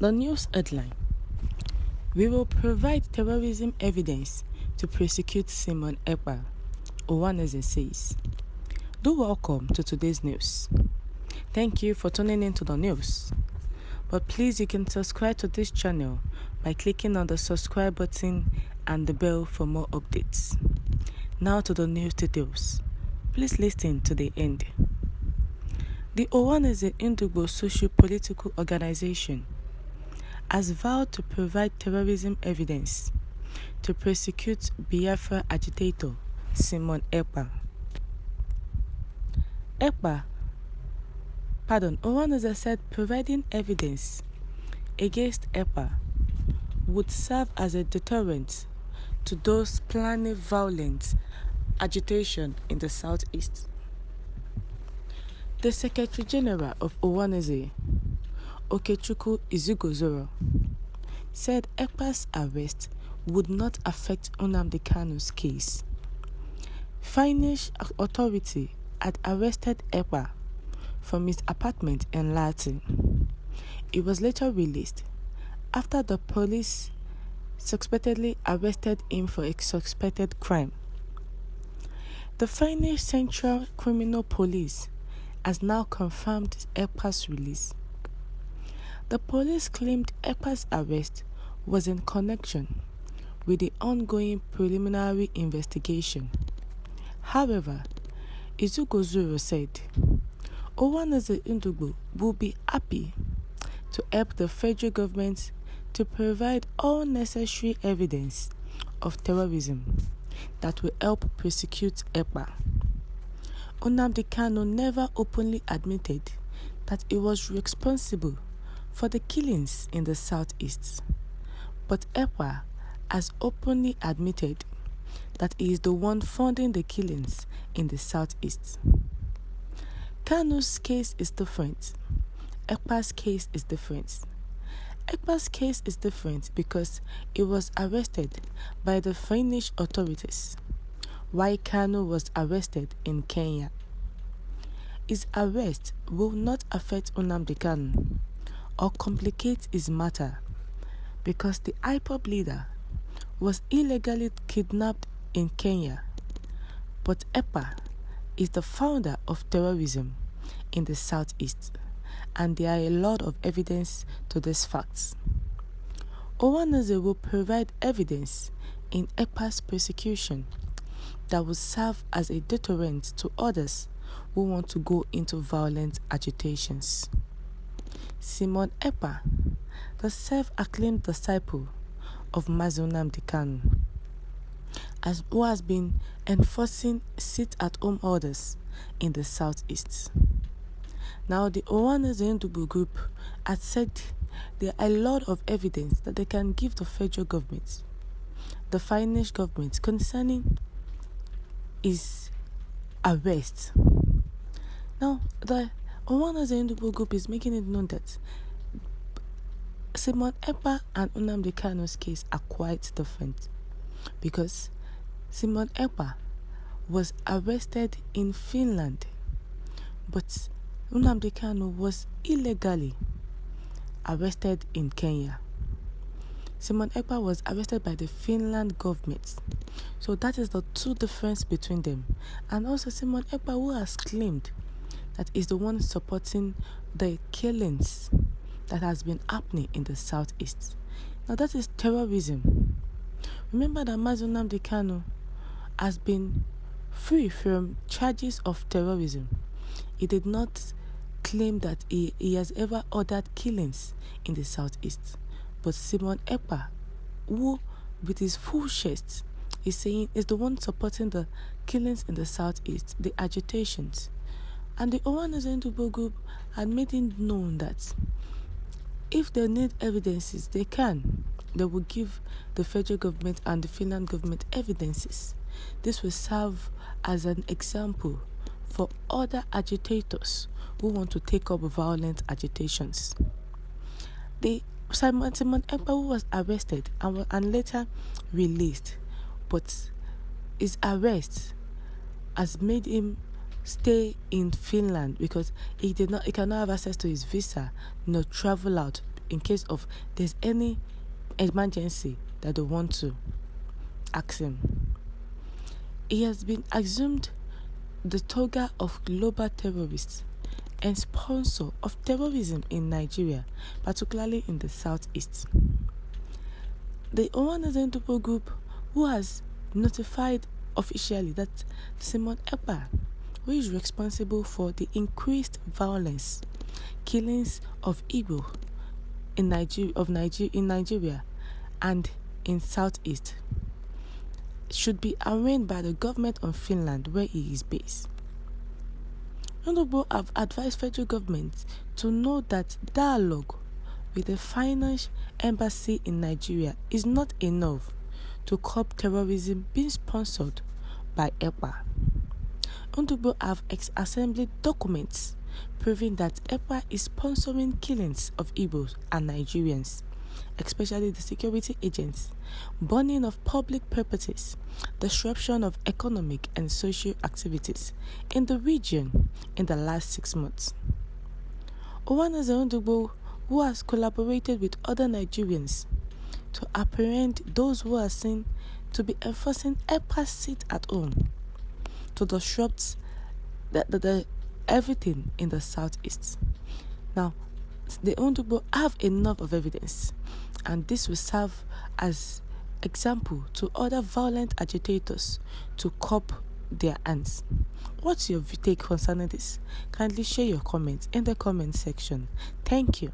The news headline: We will provide terrorism evidence to prosecute Simon Ekpa, Owaneze says. Do welcome to today's news. Thank you for tuning into the news. But please, you can subscribe to this channel by clicking on the subscribe button and the bell for more updates. Now to the news details. Please listen to the end. The Owaneze Ndugbo socio-political organization has vowed to provide terrorism evidence to prosecute Biafra agitator Simon Ekpa. Owaneze said providing evidence against Ekpa would serve as a deterrent to those planning violent agitation in the southeast. The Secretary General of Owaneze, Okechukwu Izugozoro, said Ekpa's arrest would not affect Nnamdi Kanu's case. Finnish authority had arrested Ekpa from his apartment in Lati. He was later released after the police suspectedly arrested him for a suspected crime. The Finnish Central Criminal Police has now confirmed Ekpa's release. The police claimed Ekpa's arrest was in connection with the ongoing preliminary investigation. However, Izugozoro said Owaneze Ndugbo will be happy to help the federal government to provide all necessary evidence of terrorism that will help prosecute Ekpa. Nnamdi Kanu never openly admitted that he was responsible for the killings in the southeast, but Ekpa has openly admitted that he is the one funding the killings in the southeast. Kanu's case is different. Ekpa's case is different. Ekpa's case is different because he was arrested by the Finnish authorities, while Kanu was arrested in Kenya. His arrest will not affect Nnamdi Kanu or complicate his matter because the IPOB leader was illegally kidnapped in Kenya, but Ekpa is the founder of terrorism in the southeast, and there are a lot of evidence to these facts. Owaneze will provide evidence in Ekpa's prosecution that will serve as a deterrent to others who want to go into violent agitations. Simon Ekpa, the self-acclaimed disciple of Nnamdi Kanu, who has been enforcing sit-at-home orders in the southeast. Now, the Owaneze Ndugbo group has said there are a lot of evidence that they can give the federal government, the Finnish government, concerning his arrest. Now, the Owaneze Ndugbo group is making it known that Simon Ekpa and Nnamdi Kanu's case are quite different because Simon Ekpa was arrested in Finland, but Nnamdi Kanu was illegally arrested in Kenya. Simon Ekpa was arrested by the Finland government. So that is the two difference between them. And also Simon Ekpa, who has claimed that is the one supporting the killings that has been happening in the southeast. Now that is terrorism. Remember that Nnamdi Kanu has been free from charges of terrorism. He did not claim that he has ever ordered killings in the southeast. But Simon Ekpa, who with his full chest is saying is the one supporting the killings in the southeast, the agitations. And the Owaneze Ndugbo group had made it known that if they need evidences, they can. They will give the federal government and the Finland government evidences. This will serve as an example for other agitators who want to take up violent agitations. The Simon Ekpa, who was arrested and later released, but his arrest has made him stay in Finland because he cannot have access to his visa, travel out in case of there's any emergency that they want to ask him. He has been assumed the toga of global terrorists and sponsor of terrorism in Nigeria, particularly in the southeast. The Nnamdi group, who has notified officially that Simon Ekpa, who is responsible for the increased violence, killings of Igbo in Nigeria and in southeast, should be arraigned by the government of Finland, where he is based. Nnamdi have advised federal government to know that dialogue with the finance embassy in Nigeria is not enough to curb terrorism being sponsored by Ekpa. Nnamdi have assembled documents proving that Ekpa is sponsoring killings of Igbos and Nigerians, especially the security agents, burning of public properties, disruption of economic and social activities in the region in the last 6 months. Nnamdi, who has collaborated with other Nigerians to apprehend those who are seen to be enforcing Ekpa's sit at home to disrupt the everything in the southeast. Now, the Nnamdi have enough of evidence, and this will serve as example to other violent agitators to curb their ends. What's your take concerning this? Kindly share your comments in the comment section. Thank you.